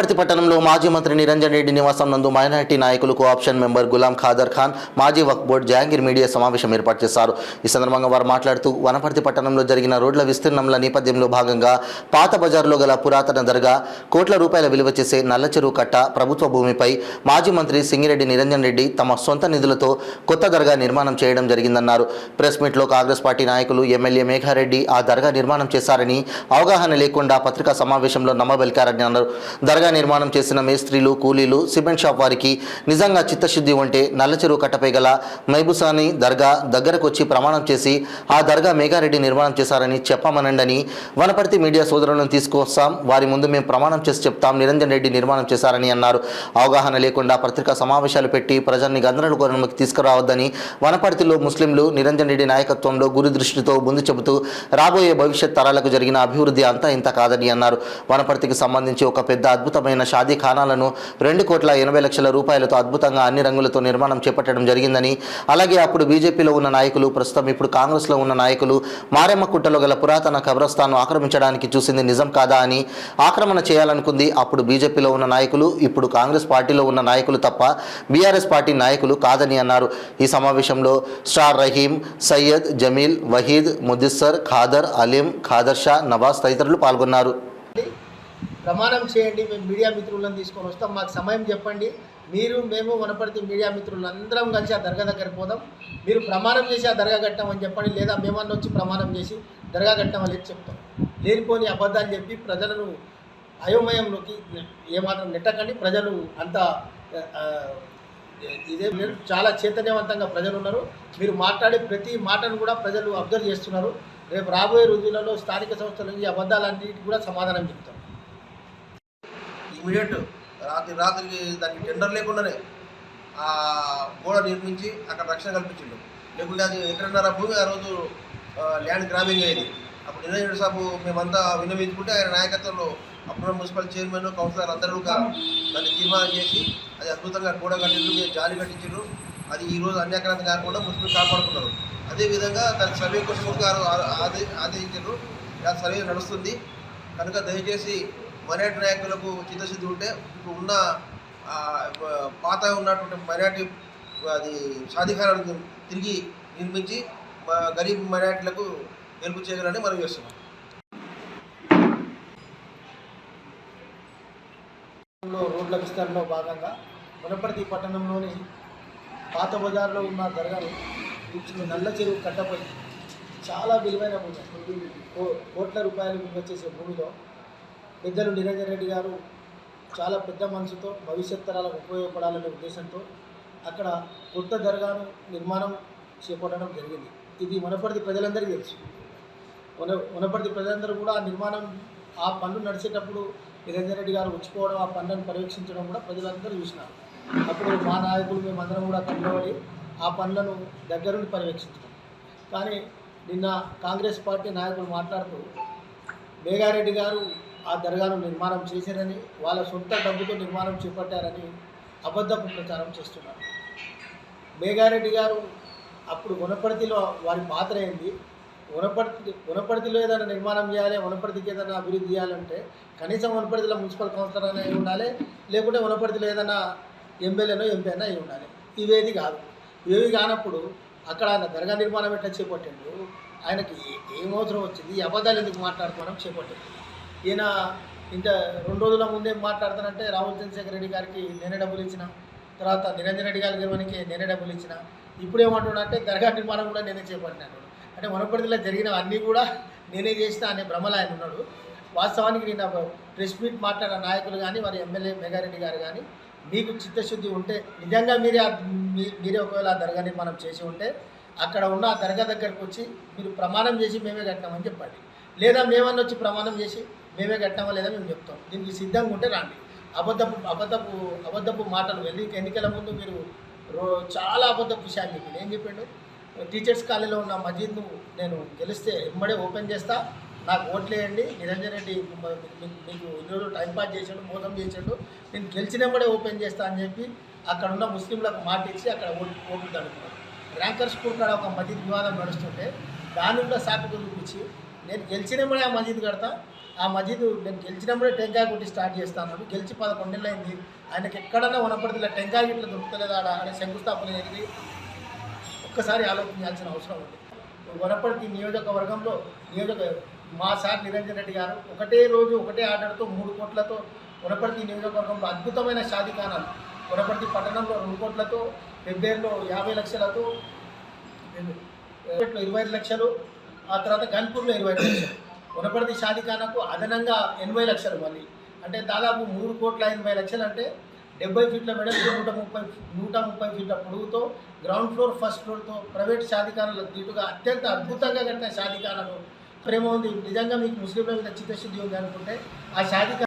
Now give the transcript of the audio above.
వనపర్తి పట్టణంలో మాజీ మంత్రి నిరంజన్ రెడ్డి నివాసం నందు మైనారిటీ నాయకులు కోఆప్షన్ మెంబర్ గులాం ఖాదర్ ఖాన్, మాజీ వక్ఫ్ బోర్డు జహాంగీర్ మీడియా సమావేశం ఏర్పాటు చేశారు. ఈ సందర్భంగా వారు మాట్లాడుతూ వనపర్తి పట్టణంలో జరిగిన రోడ్ల విస్తీర్ణంల నేపథ్యంలో భాగంగా పాత బజార్లో గల పురాతన దర్గా, కోట్ల రూపాయల విలువ చేసే నల్లచెరువు కట్ట ప్రభుత్వ భూమిపై మాజీ మంత్రి సింగిరెడ్డి నిరంజన్ రెడ్డి తమ సొంత నిధులతో కొత్త దర్గా నిర్మాణం చేయడం జరిగిందన్నారు. ప్రెస్ మీట్లో కాంగ్రెస్ పార్టీ నాయకులు ఎమ్మెల్యే మేఘారెడ్డి ఆ దర్గా నిర్మాణం చేశారని, అవగాహన లేకుండా పత్రికా సమావేశంలో నమ్మబలికారని అన్నారు. దర్గా నిర్మాణం చేసిన మేస్త్రీలు, కూలీలు, సిమెంట్ షాప్ వారికి నిజంగా చిత్తశుద్ధి ఉంటే నల్లచెరువు కట్టపై గల మైబుసాని దర్గా దగ్గరకు వచ్చి ప్రమాణం చేసి ఆ దర్గా మేఘారెడ్డి నిర్మాణం చేశారని చెప్పమనండని వనపర్తి మీడియా సోదరులను తీసుకొస్తాం, వారి ముందు మేము ప్రమాణం చేసి చెప్తాం నిరంజన్ రెడ్డి నిర్మాణం చేశారని అన్నారు. అవగాహన లేకుండా పత్రికా సమావేశాలు పెట్టి ప్రజల్ని గందరగోళంలోకి తీసుకురావద్దని, వనపర్తిలో ముస్లింలు నిరంజన్ రెడ్డి నాయకత్వంలో గురి దృష్టితో ముందు చెబుతూ రాబోయే భవిష్యత్ తరాలకు జరిగిన అభివృద్ధి అంతా ఇంత కాదని అన్నారు. వనపర్తికి సంబంధించి ఒక పెద్ద అద్భుతమైన షాదీ ఖానాలను 2,80,00,000 రూపాయలతో అద్భుతంగా అన్ని రంగులతో నిర్మాణం చేపట్టడం జరిగిందని, అలాగే అప్పుడు బీజేపీలో ఉన్న నాయకులు, ప్రస్తుతం ఇప్పుడు కాంగ్రెస్లో ఉన్న నాయకులు మారెమ్మ కుట్టలో గల పురాతన కబ్రస్థాన్ను ఆక్రమించడానికి చూసింది నిజం కాదా అని, ఆక్రమణ చేయాలనుకుంది అప్పుడు బీజేపీలో ఉన్న నాయకులు, ఇప్పుడు కాంగ్రెస్ పార్టీలో ఉన్న నాయకులు తప్ప బీఆర్ఎస్ పార్టీ నాయకులు కాదని అన్నారు. ఈ సమావేశంలో స్టార్ రహీం, సయ్యద్, జమీల్, వహీద్, ముదిస్సర్, ఖాదర్, అలీం, ఖాదర్ షా, నవాజ్ తదితరులు పాల్గొన్నారు. ప్రమాణం చేయండి, మేము మీడియా మిత్రులను తీసుకొని వస్తాం, మాకు సమయం చెప్పండి, మేము వనపర్తి మీడియా మిత్రులు అందరం కలిసి ఆ దర్గా దగ్గరికి పోదాం, మీరు ప్రమాణం చేసి ఆ దర్గా కట్టామని చెప్పండి, లేదా మేమన్నా వచ్చి ప్రమాణం చేసి దర్గా కట్టామని చెప్తాం. లేనిపోని అబద్ధాలు చెప్పి ప్రజలను అయోమయంలోకి ఏమాత్రం నెట్టకండి. ప్రజలు అంతా ఇదే చాలా చైతన్యవంతంగా ప్రజలు ఉన్నారు. మీరు మాట్లాడే ప్రతి మాటను కూడా ప్రజలు అబ్జర్వ్ చేస్తున్నారు. రేపు రాబోయే రోజులలో స్థానిక సంస్థల నుంచి అబద్ధాలన్నిటికీ కూడా సమాధానం చెప్తాం. ఇమీడియట్ రాత్రికి దానికి టెండర్ లేకుండానే ఆ గోడ నిర్మించి అక్కడ రక్షణ కల్పించిండు. లేకుంటే అది ఎక్కడన్నర భూమి ఆ రోజు ల్యాండ్ గ్రాబింగ్ అయ్యేది. అప్పుడు నిరంజన్ సాబు మేమంతా విన్నవించుకుంటే ఆయన నాయకత్వంలో అప్పుడు మున్సిపల్ చైర్మన్, కౌన్సిలర్ అందరూ దాన్ని తీర్మానం చేసి అది అద్భుతంగా గోడ కట్టిండ్రు, జాలి కట్టించారు. అది ఈరోజు అన్యాక్రాంతి కాకుండా మున్సిపల్ కాపాడుకున్నారు. అదేవిధంగా దాని సర్వే కోసం ఆదేశించారు. ఆ సర్వే నడుస్తుంది కనుక దయచేసి మైనార్టీ నాయకులకు చిత్తశుద్ధి ఉంటే ఇప్పుడు ఉన్న పాత ఉన్నటువంటి మైనార్టీ అది షాదీఖానాలను తిరిగి నిర్మించి గరీబ్ మైనార్టీలకు హెల్ప్ చేయగలని మనం చేస్తున్నాం. రోడ్ల విస్తరణలో భాగంగా వనపర్తి పట్టణంలోని పాత బజార్లో ఉన్న దర్గాను నల్ల చెరువు కట్టపై చాలా విలువైన భూమి, కోట్ల రూపాయలు విలువ చేసే భూమిలో పెద్దలు నిరంజన్ రెడ్డి గారు చాలా పెద్ద మనసుతో భవిష్యత్ తరాలకు ఉపయోగపడాలనే ఉద్దేశంతో అక్కడ కొత్త దర్గాను నిర్మాణం చేపట్టడం జరిగింది. ఇది వనపర్తి ప్రజలందరికీ తెలుసు. వనపర్తి ప్రజలందరూ కూడా ఆ నిర్మాణం, ఆ పనులు నడిచేటప్పుడు నిరంజన్ రెడ్డి గారు వచ్చిపోవడం, ఆ పనులను పర్యవేక్షించడం కూడా ప్రజలందరూ చూసినారు. అప్పుడు మా నాయకులు మేమందరం కూడా కట్టుబడి ఆ పనులను దగ్గరుండి పర్యవేక్షించడం. కానీ నిన్న కాంగ్రెస్ పార్టీ నాయకులు మాట్లాడుతూ మేఘారెడ్డి గారు ఆ దర్గాను నిర్మాణం చేశారని, వాళ్ళ సొంత డబ్బుతో నిర్మాణం చేపట్టారని అబద్ధపు ప్రచారం చేస్తున్నారు. మేఘారెడ్డి గారు అప్పుడు వనపర్తిలో వారి పాత్ర ఏంది, వనపర్తిలో ఏదైనా నిర్మాణం చేయాలి, వనపర్తికి ఏదైనా అభివృద్ధి చేయాలంటే కనీసం వనపర్తిలో మున్సిపల్ కౌన్సిలర్ అయినా అయి ఉండాలి, లేకుంటే వనపర్తిలో ఏదైనా ఎమ్మెల్యేనో ఎంపీ అయినా అయి ఉండాలి. ఇవేది కాదు. ఇవేవి కానప్పుడు అక్కడ ఆయన దర్గా నిర్మాణం ఎట్లా చేపట్టిండు, ఆయనకి ఏం అవసరం వచ్చింది, ఈ అబద్ధాలు ఎందుకు మాట్లాడుకోవడం చేపట్టింది. ఈయన ఇంత 2 రోజుల ముందే మాట్లాడతానంటే రాహుల్ చంద్రశేఖర్ రెడ్డి గారికి నేనే డబ్బులు ఇచ్చిన, తర్వాత నిరంజన్ రెడ్డి గారి నిర్మాణానికి నేనే డబ్బులు ఇచ్చిన, ఇప్పుడు ఏమంటున్నాడంటే దర్గా నిర్మాణం కూడా నేనే చేపట్టినాను. అంటే వనపర్తిలో జరిగిన అన్నీ కూడా నేనే చేసిన అనే భ్రమలో ఆయన ఉన్నాడు. వాస్తవానికి నిన్న ప్రెస్ మీట్ మాట్లాడిన నాయకులు కానీ, వారి ఎమ్మెల్యే మేఘారెడ్డి గారు కానీ, మీకు చిత్తశుద్ధి ఉంటే నిజంగా మీరే ఒకవేళ ఆ దర్గా నిర్మాణం చేసి ఉంటే అక్కడ ఉన్న ఆ దర్గా దగ్గరకు వచ్చి మీరు ప్రమాణం చేసి మేమే కట్టినామని చెప్పండి. లేదా మేమన్నా వచ్చి ప్రమాణం చేసి మేమే కట్టామో లేదా మేము చెప్తాం. దీనికి సిద్ధంగా ఉంటే రండి. అబద్ధపు మాటలు ఎన్నికల ముందు మీరు చాలా అబద్ధపు విషయాలు చెప్పింది. ఏం చెప్పిండు, టీచర్స్ కాలేజీలో ఉన్న మస్జిద్ను నేను గెలిస్తే ఎమ్మడే ఓపెన్ చేస్తా, నాకు ఓట్లేయండి, నిరంజన్ రెడ్డి మీకు ఇన్ని టైంపాస్ చేసాడు, మోసం చేసాడు, నేను గెలిచినప్పుడే ఓపెన్ చేస్తా అని చెప్పి అక్కడ ఉన్న ముస్లింలకు మాట ఇచ్చి అక్కడ ఓట్లు తడుపుతారు. ర్యాంకర్ స్కూల్ కాడ ఒక మస్జిద్ వివాదం నడుస్తుంటే దాన్ని కూడా సాకుగా చూపించి నేను గెలిచినప్పుడే ఆ మస్జిద్ కడతా, ఆ మజీద్ నేను గెలిచినప్పుడే టెంకాయ కొట్టి స్టార్ట్ చేస్తాను. గెలిచి 11 నెలలు అయింది. ఆయనకి ఎక్కడన్నా వనపర్తిలో టెంకాయ గిట్ల దొరుకుతలేదు ఆడ శంకుస్థాపన జరిగి ఒక్కసారి ఆలోచించాల్సిన అవసరం ఉంది. వనపర్తి నియోజకవర్గంలో మా సార్ నిరంజన్ రెడ్డి గారు ఒకటే రోజు ఒకటే ఆర్డర్తో 3 కోట్లతో వనపర్తి నియోజకవర్గంలో అద్భుతమైన షాదీఖానాలు, వనపర్తి పట్టణంలో 2 కోట్లతో, పెబ్బేరులో 50 లక్షలతో, 25 లక్షలు, ఆ తర్వాత గన్పూర్లో 25 లక్షలు, వనపర్తి షాదీఖానాకు అదనంగా 80 లక్షలు. మళ్ళీ అంటే దాదాపు 3,80,00,000 అంటే 70 ఫీట్ల వెడల్పు 130 ఫీట్ల పొడవుతో గ్రౌండ్ ఫ్లోర్ ఫస్ట్ ఫ్లోర్తో ప్రైవేట్ షాదీఖానాలు దీటుగా అత్యంత అద్భుతంగా కట్టిన షాదీఖానాలు ప్రేమ ఉంది. నిజంగా మీకు ముస్లింల మీద చిత్తశుద్ధి ఉంది అనుకుంటే ఆ షాదీఖానా